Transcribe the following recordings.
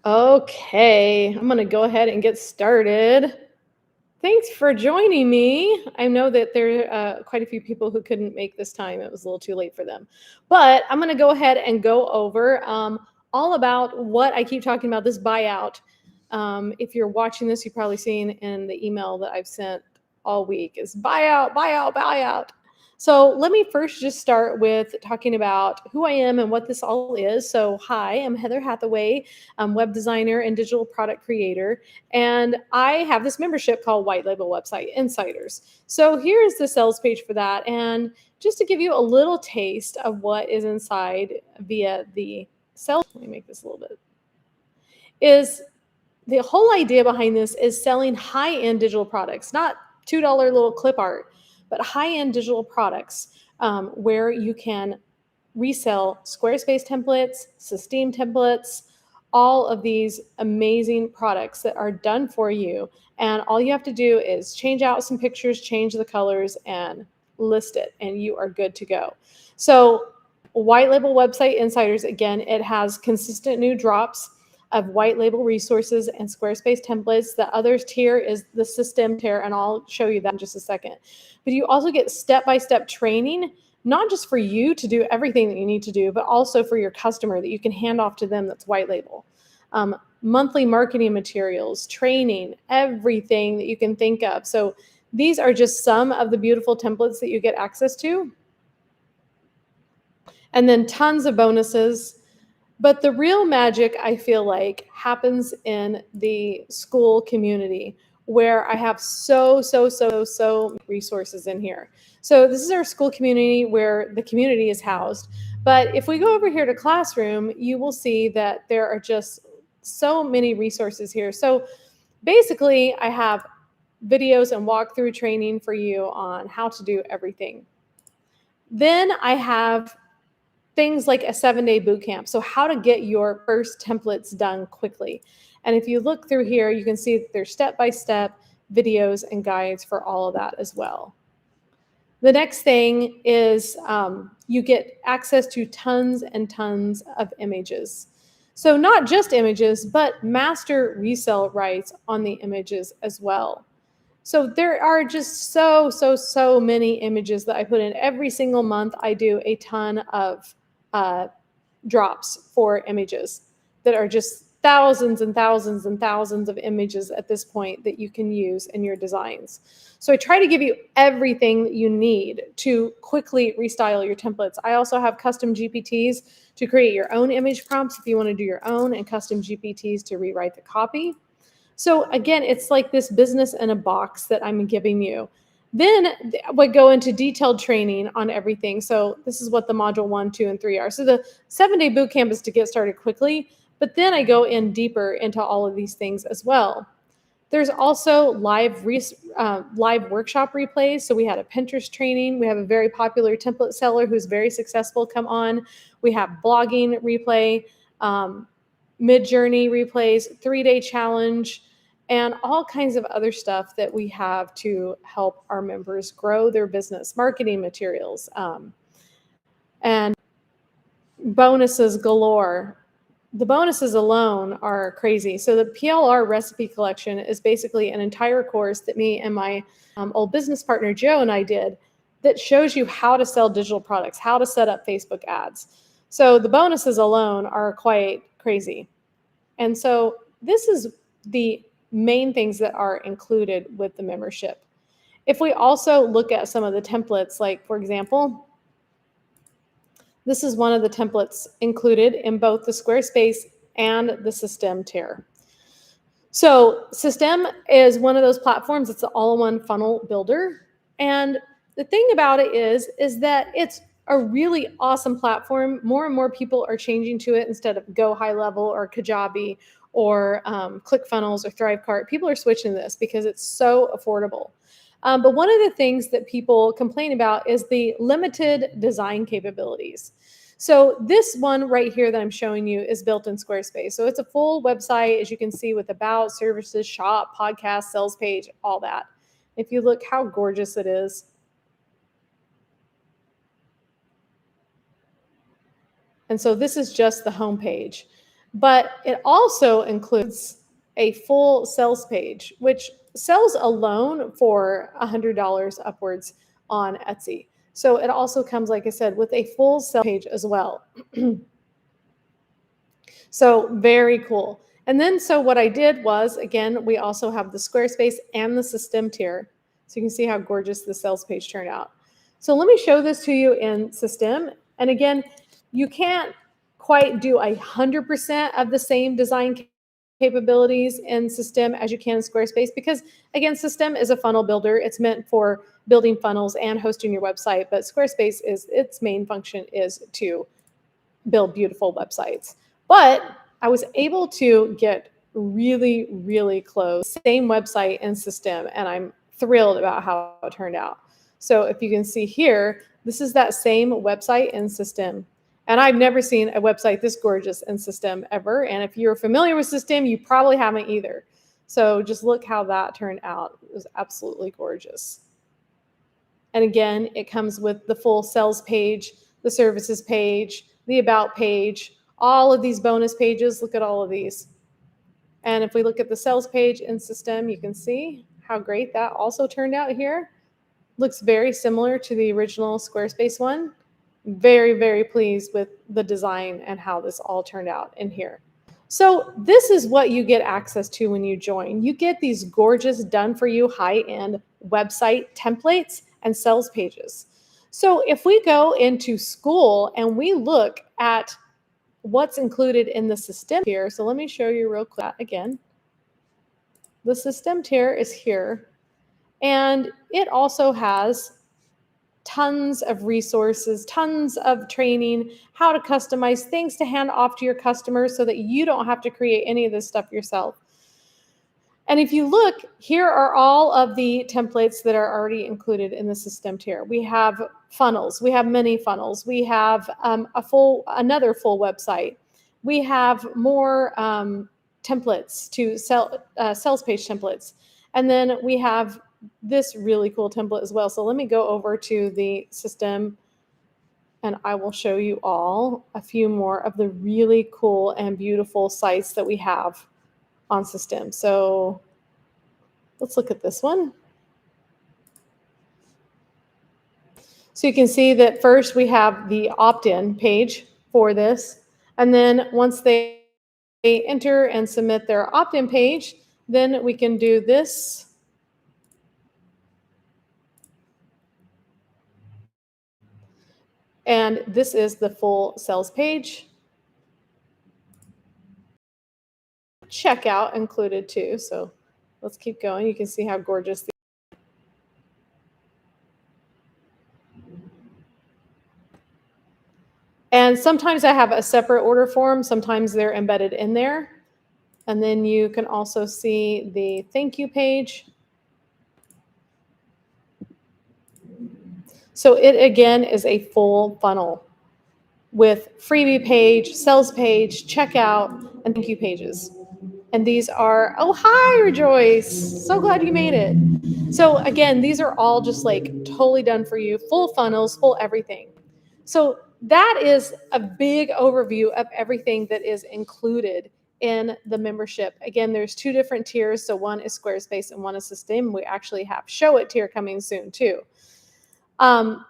Okay, I'm going to go ahead and get started. Thanks for joining me. I know that there are quite a few people who couldn't make this time. It was a little too late for them. But I'm going to go ahead and go over all about what I keep talking about, this buyout. If you're watching this, you've probably seen in the email that I've sent all week is buyout, buyout, buyout. So let me first just start with talking about who I am and what this all is. So hi, I'm Heather Hathaway. I'm web designer and digital product creator. And I have this membership called White Label Website Insiders. So here's the sales page for that. And just to give you a little taste of what is inside via the sales, let me make this a little bit, is the whole idea behind this is selling high-end digital products, not $2 little clip art, but high-end digital products where you can resell Squarespace templates, System templates, all of these amazing products that are done for you. And all you have to do is change out some pictures, change the colors, and list it, and you are good to go. So White Label Website Insiders, again, it has consistent new drops of white label resources and Squarespace templates. The other tier is the System tier, and I'll show you that in just a second. But you also get step-by-step training, not just for you to do everything that you need to do, but also for your customer that you can hand off to them that's white label. Monthly marketing materials, training, everything that you can think of. So these are just some of the beautiful templates that you get access to. And then tons of bonuses. But the real magic, I feel like, happens in the school community where I have so resources in here. So this is our school community where the community is housed. But if we go over here to classroom, you will see that there are just so many resources here. So basically, I have videos and walkthrough training for you on how to do everything. Then I have things like a 7-day boot camp. So how to get your first templates done quickly. And if you look through here, you can see that there's step-by-step videos and guides for all of that as well. The next thing is you get access to tons and tons of images. So not just images, but master resale rights on the images as well. So there are just so many images that I put in. Every single month, I do a ton of drops for images that are just thousands and thousands and thousands of images at this point that you can use in your designs. So I try to give you everything that you need to quickly restyle your templates. I also have custom GPTs to create your own image prompts if you want to do your own, and custom GPTs to rewrite the copy. So again, it's like this business in a box that I'm giving you. Then we go into detailed training on everything. So this is what the module 1, 2, and 3 are. So the 7-day boot camp is to get started quickly, but then I go in deeper into all of these things as well. There's also live workshop replays. So we had a Pinterest training. We have a very popular template seller who's very successful come on. We have blogging replay, mid-journey replays, 3-day challenge, and all kinds of other stuff that we have to help our members grow their business, marketing materials, and bonuses galore. The bonuses alone are crazy. So the PLR recipe collection is basically an entire course that me and my old business partner, Joe, and I did that shows you how to sell digital products, how to set up Facebook ads. So the bonuses alone are quite crazy. And so this is the main things that are included with the membership. If we also look at some of the templates, like for example, this is one of the templates included in both the Squarespace and the System tier. So System is one of those platforms. It's an all-in-one funnel builder. And the thing about it is that it's a really awesome platform. More and more people are changing to it instead of Go High Level or Kajabi or ClickFunnels or Thrivecart. People are switching to this because it's so affordable. But one of the things that people complain about is the limited design capabilities. So this one right here that I'm showing you is built in Squarespace. So it's a full website, as you can see, with about, services, shop, podcast, sales page, all that. If you look how gorgeous it is. And so this is just the home page. But it also includes a full sales page, which sells alone for $100 upwards on Etsy. So it also comes, like I said, with a full sales page as well. So very cool. And then, so what I did was, again, we also have the Squarespace and the system tier. So you can see how gorgeous the sales page turned out. So let me show this to you in system. And again, you can't quite do 100% of the same design capabilities in system as you can in Squarespace, because again, system is a funnel builder. It's meant for building funnels and hosting your website, but Squarespace is, its main function is to build beautiful websites. But I was able to get really, really close, same website and system, and I'm thrilled about how it turned out. So if you can see here, this is that same website and system. And I've never seen a website this gorgeous in system ever. And if you're familiar with system, you probably haven't either. So just look how that turned out. It was absolutely gorgeous. And again, it comes with the full sales page, the services page, the about page, all of these bonus pages. Look at all of these. And if we look at the sales page in system, you can see how great that also turned out here. Looks very similar to the original Squarespace one. Very, very pleased with the design and how this all turned out in here. So this is what you get access to when you join. You get these gorgeous done for you high-end website templates and sales pages. So if we go into school and we look at what's included in the system tier, so let me show you real quick again. The system tier is here, and it also has tons of resources, tons of training, how to customize things to hand off to your customers so that you don't have to create any of this stuff yourself. And if you look, here are all of the templates that are already included in the system tier. We have funnels, we have mini funnels, we have another full website. We have more templates to sales page templates. And then we have this really cool template as well. So let me go over to the system and I will show you all a few more of the really cool and beautiful sites that we have on system. So let's look at this one. So you can see that first we have the opt-in page for this. And then once they enter and submit their opt-in page, then we can do this. And this is the full sales page. Checkout included too. So let's keep going. You can see how gorgeous. And sometimes I have a separate order form. Sometimes they're embedded in there. And then you can also see the thank you page. So it again is a full funnel with freebie page, sales page, checkout, and thank you pages. And these are, oh, hi, Rejoice. So glad you made it. So again, these are all just like totally done for you, full funnels, full everything. So that is a big overview of everything that is included in the membership. Again, there's two different tiers. So one is Squarespace and one is System. We actually have Show It tier coming soon too.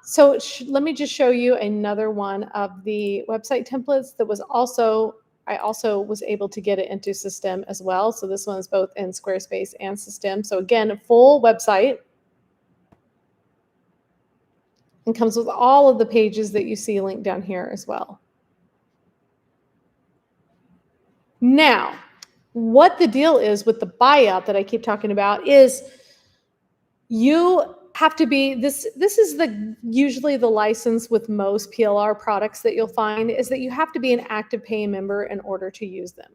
So let me just show you another one of the website templates that was also, I also was able to get it into System as well. So this one is both in Squarespace and System. So again, a full website. And comes with all of the pages that you see linked down here as well. Now, what the deal is with the buyout that I keep talking about is you have to be, this is usually the license with most PLR products that you'll find, is that you have to be an active paying member in order to use them.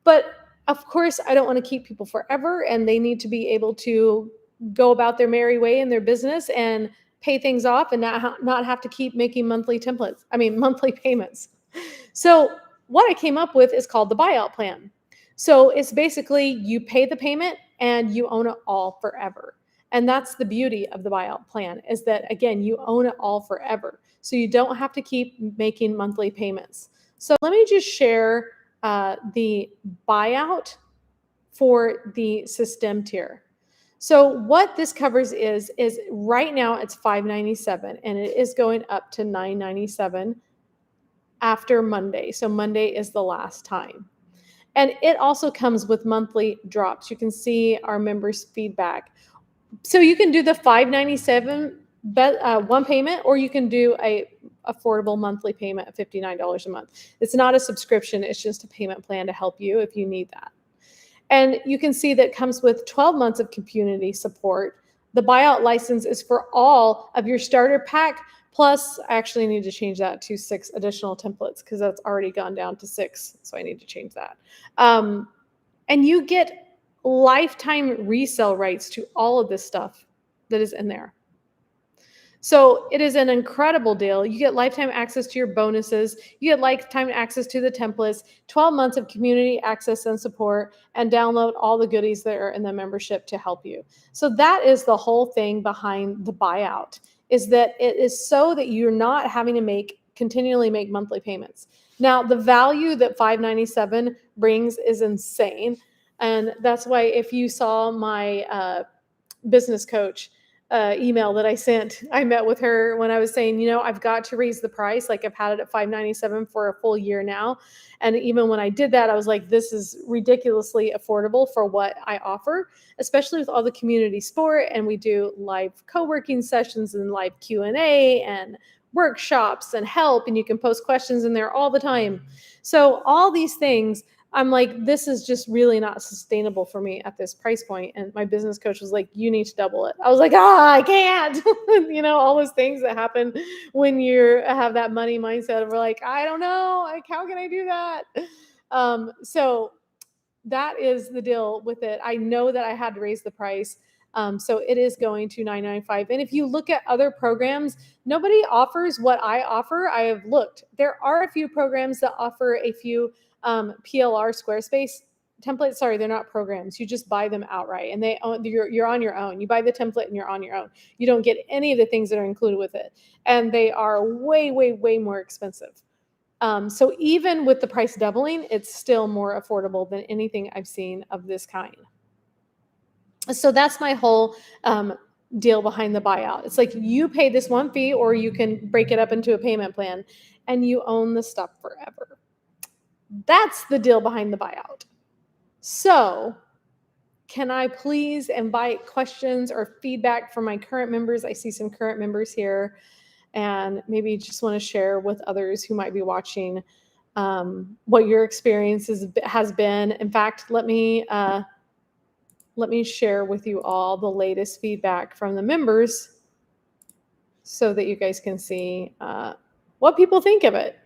But of course, I don't want to keep people forever, and they need to be able to go about their merry way in their business and pay things off and not have to keep making monthly payments. So what I came up with is called the buyout plan. So it's basically you pay the payment and you own it all forever. And that's the beauty of the buyout plan, is that, again, you own it all forever. So you don't have to keep making monthly payments. So let me just share the buyout for the system tier. So what this covers is right now it's $597 and it is going up to $997 after Monday. So Monday is the last time. And it also comes with monthly drops. You can see our members' feedback. So you can do the $597 one payment, or you can do a affordable monthly payment of $59 a month. It's not a subscription. It's just a payment plan to help you if you need that. And you can see that comes with 12 months of community support. The buyout license is for all of your starter pack. Plus, I actually need to change that to 6 additional templates because that's already gone down to 6. So I need to change that. And you get lifetime resale rights to all of this stuff that is in there. So it is an incredible deal. You get lifetime access to your bonuses. You get lifetime access to the templates, 12 months of community access and support, and download all the goodies that are in the membership to help you. So that is the whole thing behind the buyout, is that it is so that you're not having to continually make monthly payments. Now, the value that $597 brings is insane. And that's why if you saw my business coach email that I sent, I met with her when I was saying, I've got to raise the price. Like I've had it at $597 for a full year now. And even when I did that, I was like, this is ridiculously affordable for what I offer, especially with all the community support. And we do live co-working sessions and live Q&A and workshops and help. And you can post questions in there all the time. So all these things, I'm like, this is just really not sustainable for me at this price point. And my business coach was like, you need to double it. I was like, I can't. All those things that happen when you have that money mindset of like, I don't know, like, how can I do that? So that is the deal with it. I know that I had to raise the price. So it is going to $995. And if you look at other programs, nobody offers what I offer. I have looked. There are a few programs that offer a few PLR Squarespace templates. Sorry, they're not programs. You just buy them outright, and you're on your own. You buy the template and you're on your own. You don't get any of the things that are included with it, and they are way, way, way more expensive. So even with the price doubling, it's still more affordable than anything I've seen of this kind. So that's my whole deal behind the buyout. It's like you pay this one fee, or you can break it up into a payment plan, and you own the stuff forever. That's the deal behind the buyout. So can I please invite questions or feedback from my current members? I see some current members here, and maybe just want to share with others who might be watching what your experience has been. In fact, let me share with you all the latest feedback from the members so that you guys can see what people think of it.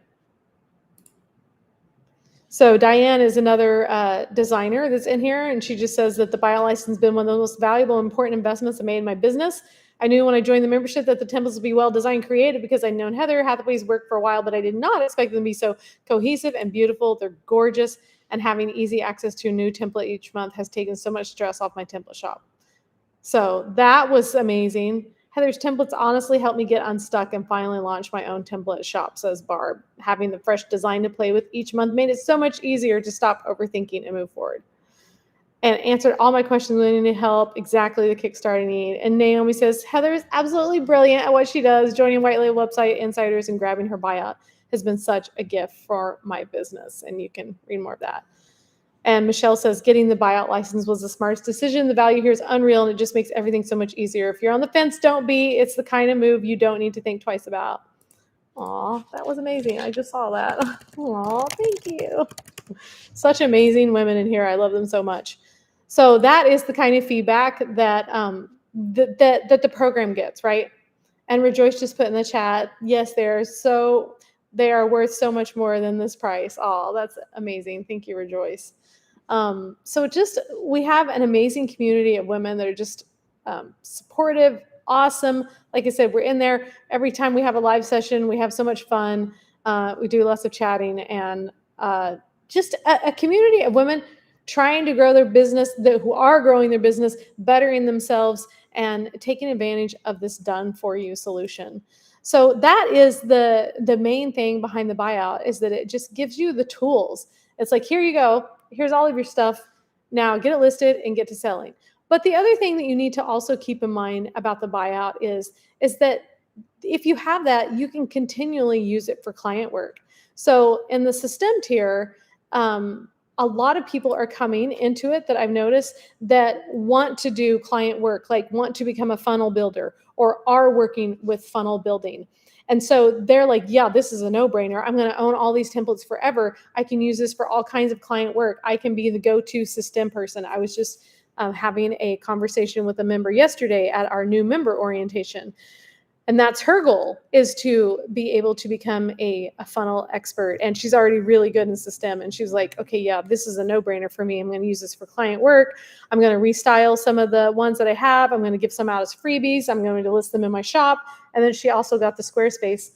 So Diane is another designer that's in here, and she just says that the buyout license has been one of the most valuable and important investments I made in my business. I knew when I joined the membership that the templates would be well designed and created because I'd known Heather Hathaway's work for a while, but I did not expect them to be so cohesive and beautiful. They're gorgeous, and having easy access to a new template each month has taken so much stress off my template shop. So that was amazing. Heather's templates honestly helped me get unstuck and finally launch my own template shop, says Barb. Having the fresh design to play with each month made it so much easier to stop overthinking and move forward. And answered all my questions when I needed help, exactly the kickstart I need. And Naomi says, Heather is absolutely brilliant at what she does. Joining White Label Website Insiders and grabbing her buyout has been such a gift for my business. And you can read more of that. And Michelle says, getting the buyout license was the smartest decision. The value here is unreal, and it just makes everything so much easier. If you're on the fence, don't be. It's the kind of move you don't need to think twice about. Aw, that was amazing. I just saw that. Aw, thank you. Such amazing women in here. I love them so much. So that is the kind of feedback that that the program gets, right? And Rejoice just put in the chat, yes, they are worth so much more than this price. Oh, that's amazing. Thank you, Rejoice. So we have an amazing community of women that are just supportive, awesome. Like I said, we're in there every time we have a live session. We have so much fun. We do lots of chatting, and just a community of women trying to grow their business, who are growing their business, bettering themselves, and taking advantage of this done-for-you solution. So that is the main thing behind the buyout, is that it just gives you the tools. It's like, here you go. Here's all of your stuff. Now get it listed and get to selling. But the other thing that you need to also keep in mind about the buyout is that if you have that, you can continually use it for client work. So in the system tier, a lot of people are coming into it that I've noticed that want to do client work, like want to become a funnel builder or are working with funnel building. And so they're like, yeah, this is a no-brainer. I'm going to own all these templates forever. I can use this for all kinds of client work. I can be the go-to system person. I was just having a conversation with a member yesterday at our new member orientation. And that's her goal, is to be able to become a funnel expert. And she's already really good in system. And she's like, okay, yeah, this is a no-brainer for me. I'm going to use this for client work. I'm going to restyle some of the ones that I have. I'm going to give some out as freebies. I'm going to list them in my shop. And then she also got the Squarespace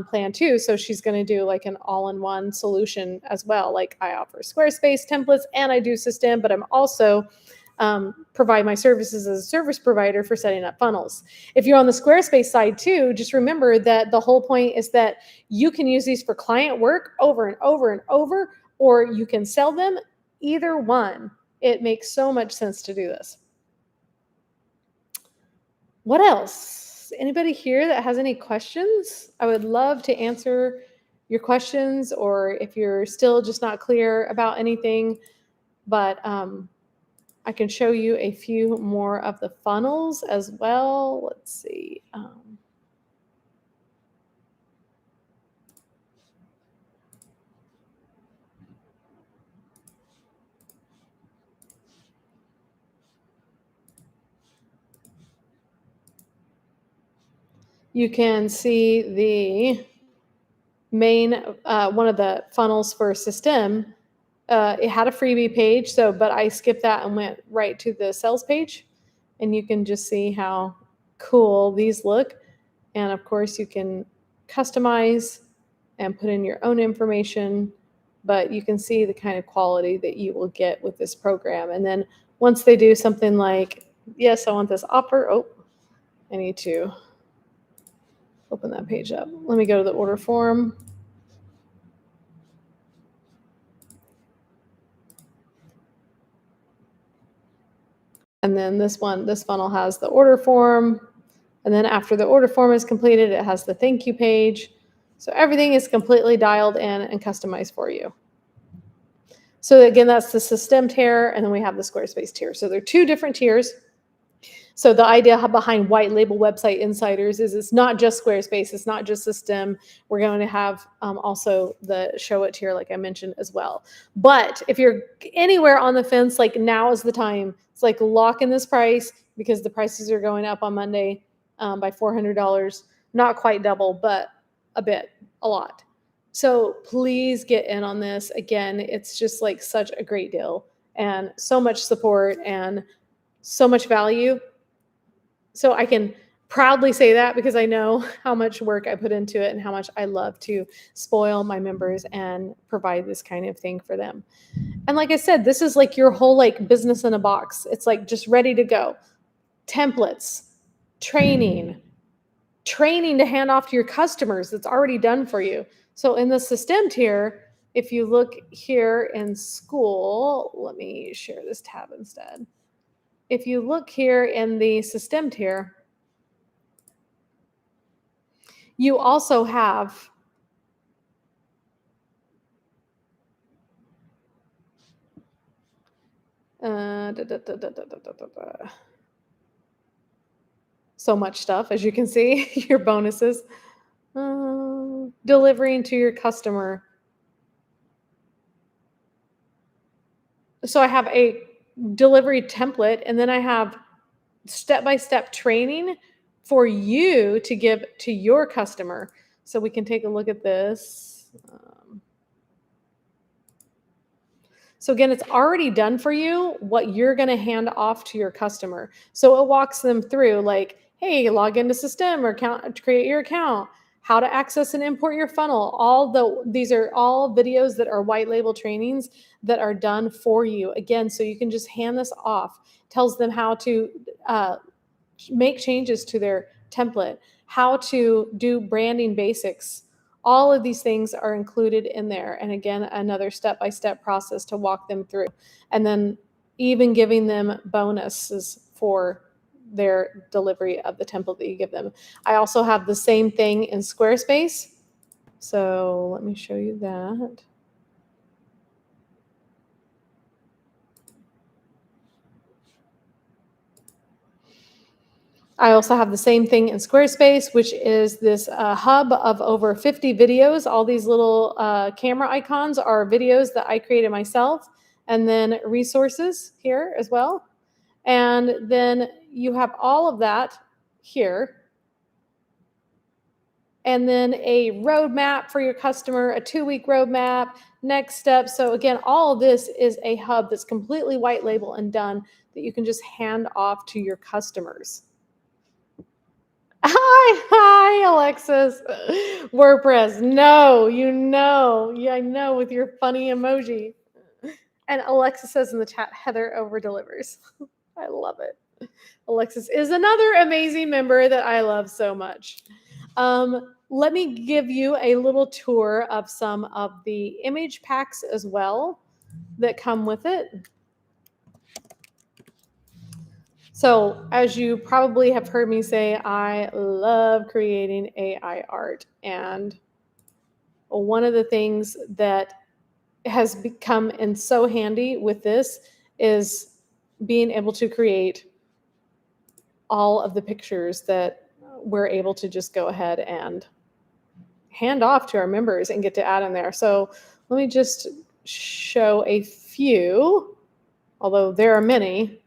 plan too. So she's going to do like an all-in-one solution as well. Like I offer Squarespace templates and I do system, but I'm also provide my services as a service provider for setting up funnels. If you're on the Squarespace side too, just remember that the whole point is that you can use these for client work over and over and over, or you can sell them. Either one. It makes so much sense to do this. What else? Anybody here that has any questions? I would love to answer your questions, or if you're still just not clear about anything, but I can show you a few more of the funnels as well. Let's see. You can see the main, one of the funnels for system. It had a freebie page, but I skipped that and went right to the sales page. And you can just see how cool these look. And of course, you can customize and put in your own information, but you can see the kind of quality that you will get with this program. And then once they do something like, yes, I want this offer. Oh, I need to open that page up. Let me go to the order form. And then this funnel has the order form. And then after the order form is completed, it has the thank you page. So everything is completely dialed in and customized for you. So again, that's the system tier, and then we have the Squarespace tier. So they're two different tiers. So the idea behind White Label Website Insiders is it's not just Squarespace, it's not just system. We're going to have also the Show It tier, like I mentioned as well. But if you're anywhere on the fence, like now is the time. It's like lock in this price because the prices are going up on Monday by $400. Not quite double, but a lot. So please get in on this. Again, it's just like such a great deal and so much support and so much value. So I can proudly say that because I know how much work I put into it and how much I love to spoil my members and provide this kind of thing for them. And like I said, this is like your whole like business in a box. It's like just ready to go. Templates, training to hand off to your customers that's already done for you. So in the system tier, if you look here in school, let me share this tab instead. If you look here in the system tier, you also have so much stuff, as you can see, your bonuses, delivering to your customer. So I have a delivery template, and then I have step-by-step training for you to give to your customer. So we can take a look at this. So again, it's already done for you what you're going to hand off to your customer. So it walks them through like, hey, log into system or create your account, how to access and import your funnel. These are all videos that are white label trainings that are done for you. Again, so you can just hand this off. Tells them how to make changes to their template, how to do branding basics All of these things are included in there. And again, another step-by-step process to walk them through. And then even giving them bonuses for their delivery of the template that you give them. I also have the same thing in Squarespace. So let me show you that. I also have the same thing in Squarespace, which is this hub of over 50 videos. All these little camera icons are videos that I created myself, and then resources here as well. And then you have all of that here. And then a roadmap for your customer, a 2-week roadmap, next steps. So again, all of this is a hub that's completely white label and done that you can just hand off to your customers. Hi, Alexis. WordPress. No, you know. Yeah, I know, with your funny emoji. And Alexis says in the chat, Heather over delivers. I love it. Alexis is another amazing member that I love so much. Let me give you a little tour of some of the image packs as well that come with it. So, as you probably have heard me say, I love creating AI art. And one of the things that has become and so handy with this is being able to create all of the pictures that we're able to just go ahead and hand off to our members and get to add in there. So let me just show a few, although there are many.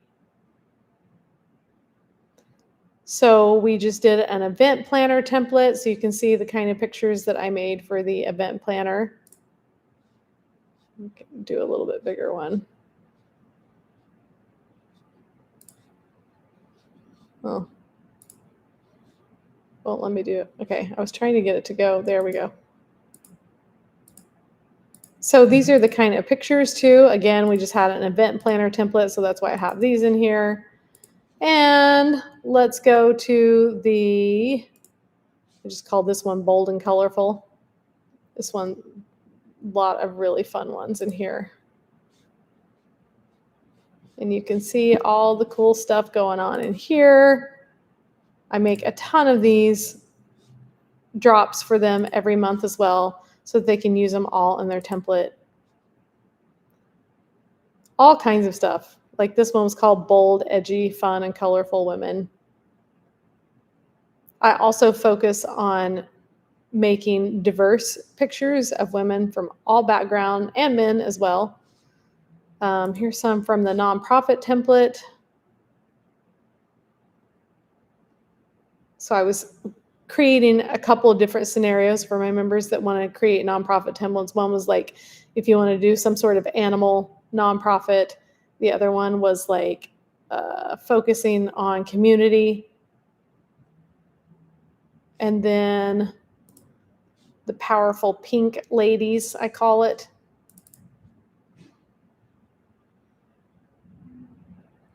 So we just did an event planner template, so you can see the kind of pictures that I made for the event planner. Okay, do a little bit bigger one. Oh, well, let me do it. Okay, I was trying to get it to go. There we go. So these are the kind of pictures too. Again, we just had an event planner template, so that's why I have these in here. And let's go to I just called this one bold and colorful. This one, a lot of really fun ones in here. And you can see all the cool stuff going on in here. I make a ton of these drops for them every month as well, so that they can use them all in their template. All kinds of stuff. Like this one was called Bold, Edgy, Fun, and Colorful Women. I also focus on making diverse pictures of women from all background and men as well. Here's some from the nonprofit template. So I was creating a couple of different scenarios for my members that want to create nonprofit templates. One was like, if you want to do some sort of animal nonprofit. The other one was like focusing on community. And then the powerful pink ladies, I call it.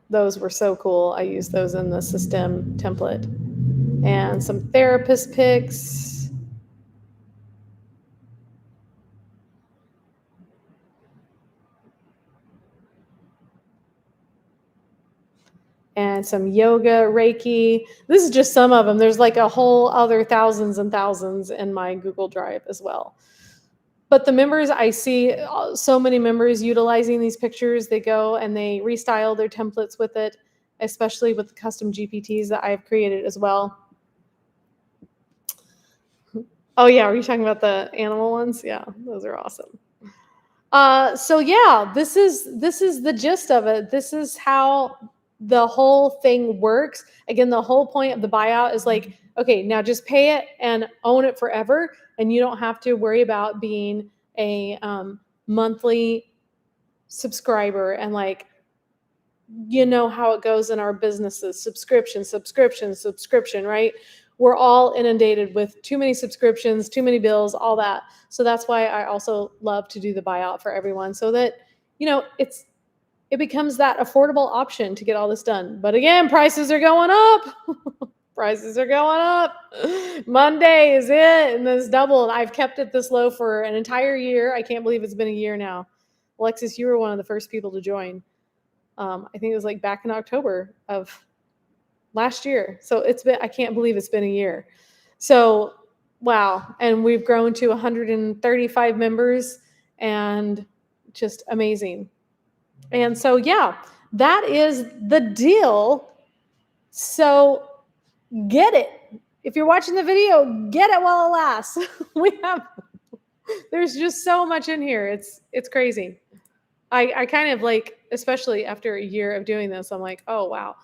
Those were so cool. I used those in the system template. And some therapist pics. And some yoga, Reiki. This is just some of them. There's like a whole other thousands and thousands in my Google Drive as well. But the members, I see so many members utilizing these pictures. They go and they restyle their templates with it, especially with the custom GPTs that I've created as well. Oh yeah, are you talking about the animal ones? Yeah, those are awesome. So yeah, this is the gist of it. This is how the whole thing works. Again, the whole point of the buyout is like, okay, now just pay it and own it forever, and you don't have to worry about being a monthly subscriber. And like, you know how it goes in our businesses: subscription, right? We're all inundated with too many subscriptions, too many bills, all that. So that's why I also love to do the buyout for everyone, so that, you know, it becomes that affordable option to get all this done. But again, prices are going up. Prices are going up. Monday is it, and then it's doubled. I've kept it this low for an entire year. I can't believe it's been a year now. Alexis, you were one of the first people to join. I think it was like back in October of last year. So I can't believe it's been a year. So, wow. And we've grown to 135 members and just amazing. And so, yeah, that is the deal. So get it. If you're watching the video, get it while it lasts. There's just so much in here. It's crazy. I kind of like, especially after a year of doing this, I'm like, oh, wow,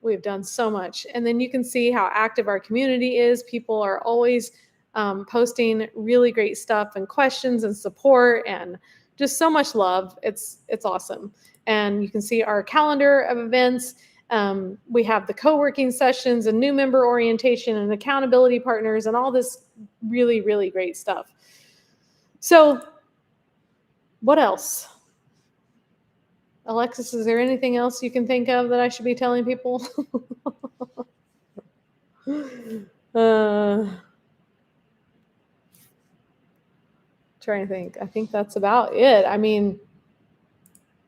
we've done so much. And then you can see how active our community is. People are always posting really great stuff and questions and support and just so much love. It's awesome. And you can see our calendar of events. We have the co-working sessions and new member orientation and accountability partners and all this really, really great stuff. So what else? Alexis, is there anything else you can think of that I should be telling people? Trying to think. I think that's about it. I mean,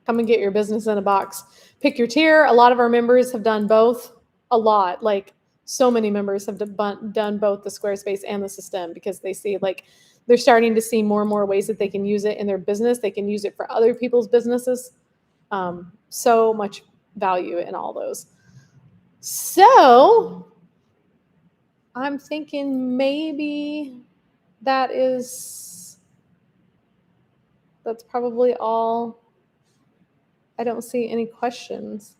come and get your business in a box. Pick your tier. A lot of our members have done both. A lot. Like so many members have done both the Squarespace and the system because they see like they're starting to see more and more ways that they can use it in their business. They can use it for other people's businesses. So much value in all those. So I'm thinking maybe that's probably all. I don't see any questions.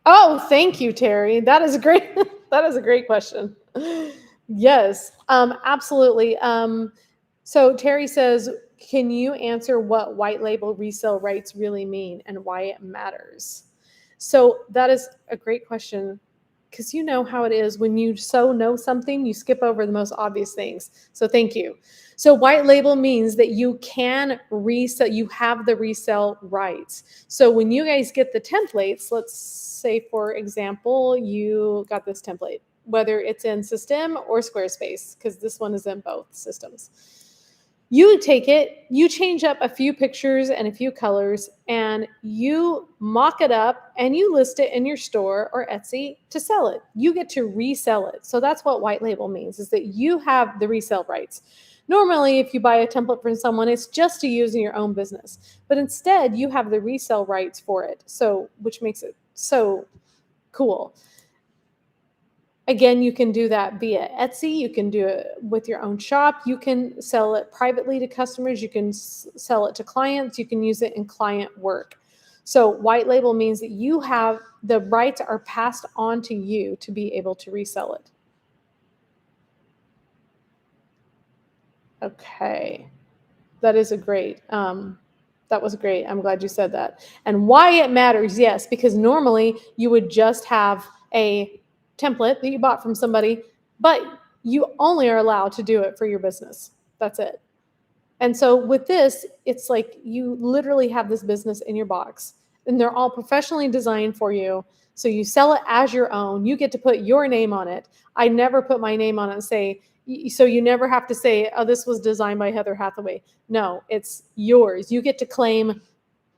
Oh, thank you, Terry. That is great. That is a great question. Yes, absolutely. So Terry says, can you answer what white label resale rights really mean and why it matters? So that is a great question because you know how it is when you so know something, you skip over the most obvious things. So thank you. So white label means that you can resell, you have the resale rights. So when you guys get the templates, let's say, for example, you got this template, whether it's in System or Squarespace, because this one is in both systems. You take it, you change up a few pictures and a few colors, and you mock it up and you list it in your store or Etsy to sell it. You get to resell it. So that's what white label means, is that you have the resale rights. Normally, if you buy a template from someone, it's just to use in your own business. But instead, you have the resale rights for it, so which makes it so cool. Again, you can do that via Etsy. You can do it with your own shop. You can sell it privately to customers. You can sell it to clients. You can use it in client work. So white label means that you have the rights are passed on to you to be able to resell it. Okay, that is a great. That was great. I'm glad you said that. And why it matters, yes, because normally you would just have a template that you bought from somebody, but you only are allowed to do it for your business. That's it. And so with this, it's like you literally have this business in your box and they're all professionally designed for you. So you sell it as your own. You get to put your name on it. I never put my name on it and say, so you never have to say, oh, this was designed by Heather Hathaway. No, it's yours. You get to claim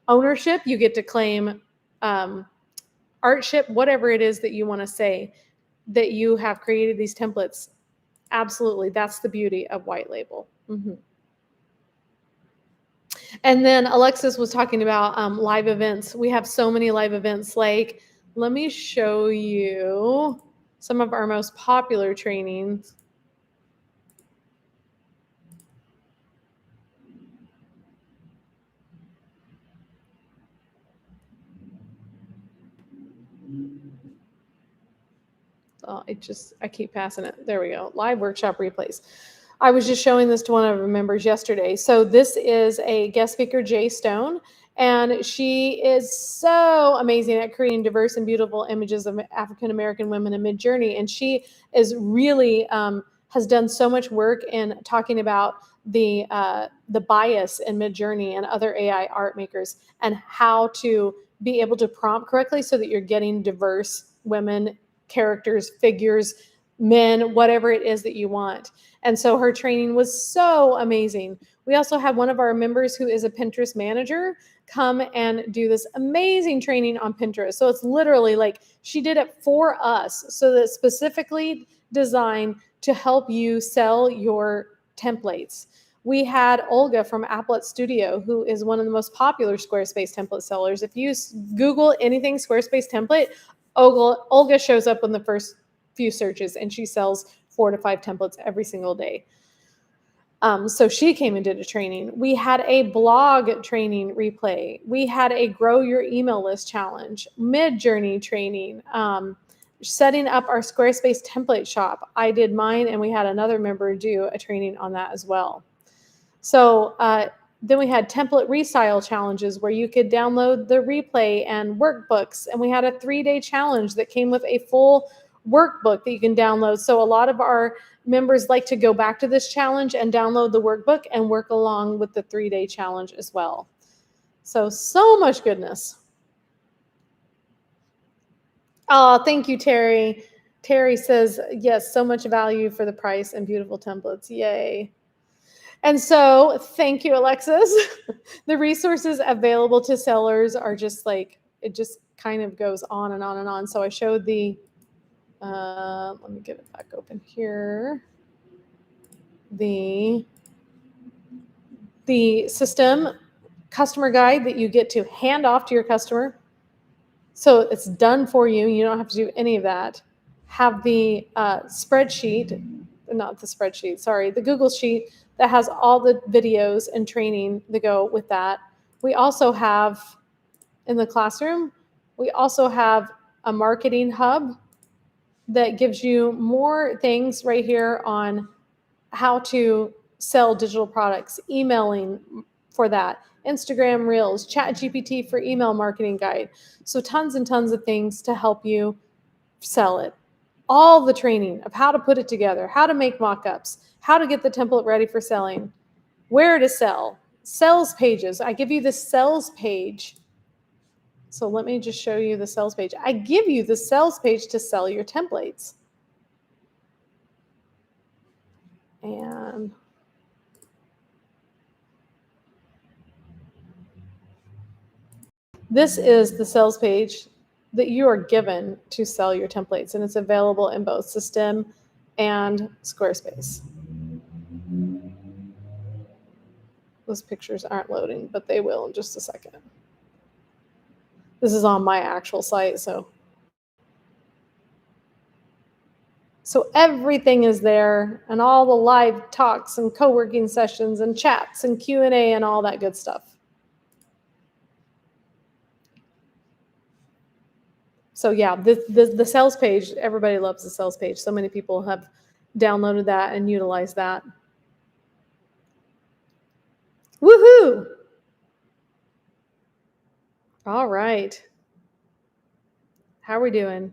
ownership. You get to claim artship, whatever it is that you want to say, that you have created these templates. Absolutely. That's the beauty of white label. Mm-hmm. And then Alexis was talking about live events. We have so many live events. Like, let me show you some of our most popular trainings. Oh, I keep passing it. There we go. Live workshop replays. I was just showing this to one of our members yesterday. So this is a guest speaker, Jay Stone, and she is so amazing at creating diverse and beautiful images of African-American women in Midjourney. And she is really has done so much work in talking about the bias in Midjourney and other AI art makers and how to be able to prompt correctly so that you're getting diverse women, characters, figures, men, whatever it is that you want. And so her training was so amazing. We also had one of our members who is a Pinterest manager come and do this amazing training on Pinterest. So it's literally like she did it for us, so that specifically designed to help you sell your templates. We had Olga from Applet Studio, who is one of the most popular Squarespace template sellers. If you Google anything Squarespace template, Olga shows up in the first few searches, and she sells 4 to 5 templates every single day. So she came and did a training. We had a blog training replay. We had a grow your email list challenge, mid-journey training, setting up our Squarespace template shop. I did mine, and we had another member do a training on that as well. So then we had template restyle challenges where you could download the replay and workbooks. And we had a 3-day challenge that came with a full workbook that you can download. So a lot of our members like to go back to this challenge and download the workbook and work along with the 3-day challenge as well. So much goodness. Oh, thank you, Terry. Terry says, yes, so much value for the price and beautiful templates. Yay. And so thank you, Alexis. The resources available to sellers are just like, it just kind of goes on and on and on. So I showed the, let me get it back open here. The system customer guide that you get to hand off to your customer. So it's done for you. You don't have to do any of that. Have the spreadsheet, not the spreadsheet, sorry, the Google Sheet that has all the videos and training that go with that. We also have, in the classroom, we also have a marketing hub that gives you more things right here on how to sell digital products, emailing for that, Instagram Reels, ChatGPT for email marketing guide. So tons and tons of things to help you sell it. All the training of how to put it together, how to make mock-ups, how to get the template ready for selling, where to sell, sales pages. I give you the sales page. So let me just show you the sales page. I give you the sales page to sell your templates. And this is the sales page that you are given to sell your templates, and it's available in both System and Squarespace. Those pictures aren't loading, but they will in just a second. This is on my actual site, so everything is there, and all the live talks and co-working sessions and chats and Q&A and all that good stuff. So yeah, the sales page, everybody loves the sales page. So many people have downloaded that and utilized that. Woohoo! All right. How are we doing?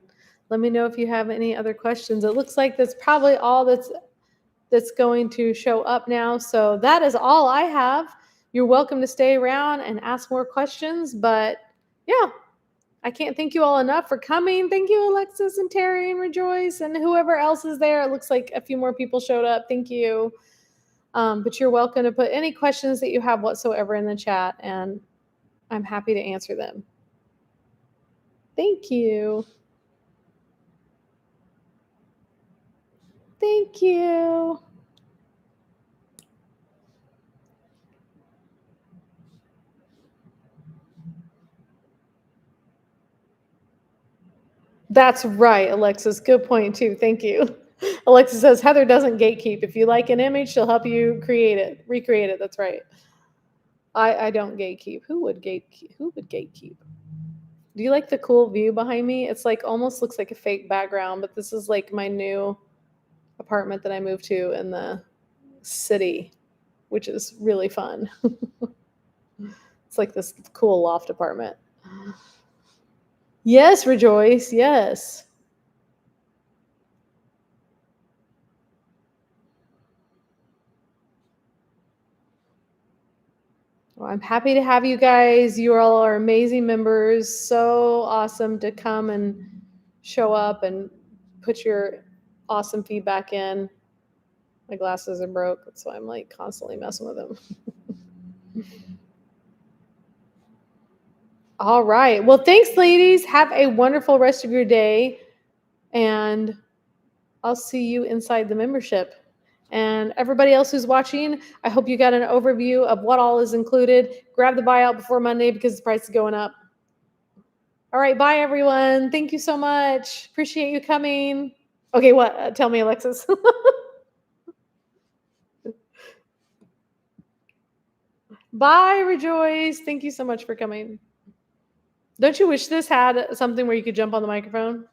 Let me know if you have any other questions. It looks like that's probably all that's going to show up now. So that is all I have. You're welcome to stay around and ask more questions. But yeah, I can't thank you all enough for coming. Thank you, Alexis and Terry and Rejoice and whoever else is there. It looks like a few more people showed up. Thank you. But you're welcome to put any questions that you have whatsoever in the chat, and I'm happy to answer them. Thank you. Thank you. That's right, Alexis. Good point, too. Thank you. Alexis says, Heather doesn't gatekeep. If you like an image, she'll help you recreate it. That's right. I don't gatekeep. Who would gatekeep? Do you like the cool view behind me? It's like almost looks like a fake background, but this is like my new apartment that I moved to in the city, which is really fun. It's like this cool loft apartment. Yes, Rejoice. Yes. Well, I'm happy to have you guys. You all are amazing members. So awesome to come and show up and put your awesome feedback in. My glasses are broke, so I'm like constantly messing with them. All right. Well, thanks, ladies. Have a wonderful rest of your day. And I'll see you inside the membership. And everybody else who's watching, I hope you got an overview of what all is included. Grab the buyout before Monday because the price is going up. All right. Bye, everyone. Thank you so much. Appreciate you coming. Okay. What? Tell me, Alexis. Bye, Rejoice. Thank you so much for coming. Don't you wish this had something where you could jump on the microphone?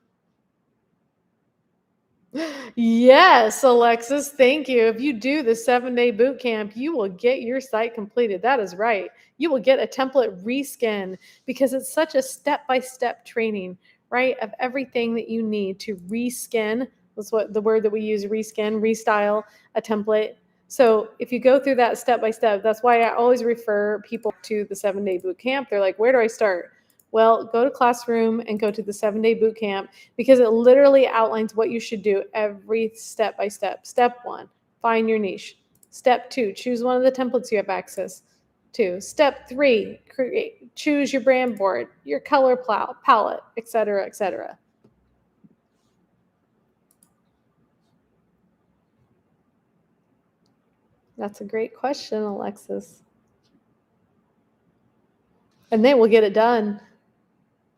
Yes, Alexis, thank you. If you do the 7-day boot camp, you will get your site completed. That is right. You will get a template reskin because it's such a step-by-step training, right? Of everything that you need to reskin. That's what the word that we use, reskin, restyle a template. So if you go through that step by step, that's why I always refer people to the 7-day boot camp. They're like, where do I start? Well, go to Classroom and go to the 7-day boot camp because it literally outlines what you should do every step by step. Step 1, find your niche. Step 2, choose one of the templates you have access to. Step 3, choose your brand board, your color palette, etc., etc. That's a great question, Alexis. And then we'll get it done.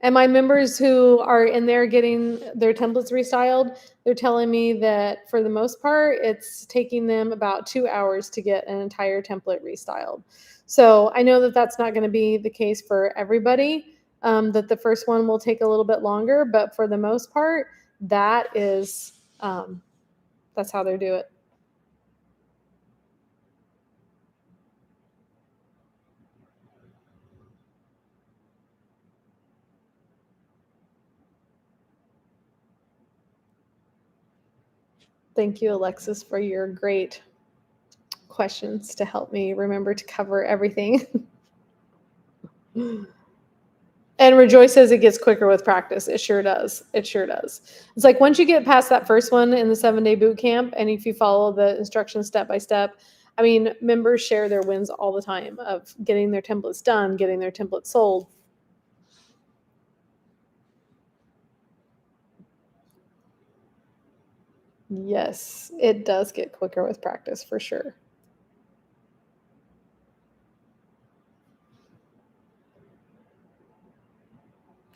And my members who are in there getting their templates restyled, they're telling me that for the most part, it's taking them about 2 hours to get an entire template restyled. So I know that that's not going to be the case for everybody, that the first one will take a little bit longer, but for the most part, that is, that's how they do it. Thank you, Alexis, for your great questions to help me remember to cover everything. And Rejoice says it gets quicker with practice. It sure does. It sure does. It's like once you get past that first one in the 7-day boot camp, and if you follow the instructions step by step, I mean, members share their wins all the time of getting their templates done, getting their templates sold. Yes, it does get quicker with practice for sure.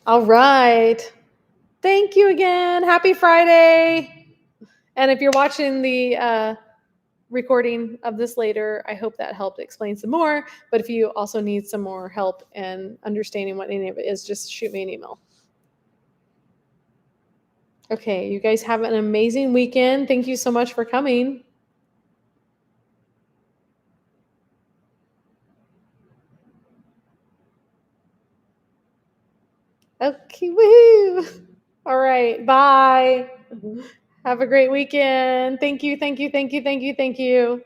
All right. Thank you again. Happy Friday. And if you're watching the recording of this later, I hope that helped explain some more. But if you also need some more help in understanding what any of it is, just shoot me an email. Okay, you guys have an amazing weekend. Thank you so much for coming. Okay, woohoo. All right, bye. Have a great weekend. Thank you, thank you, thank you, thank you, thank you.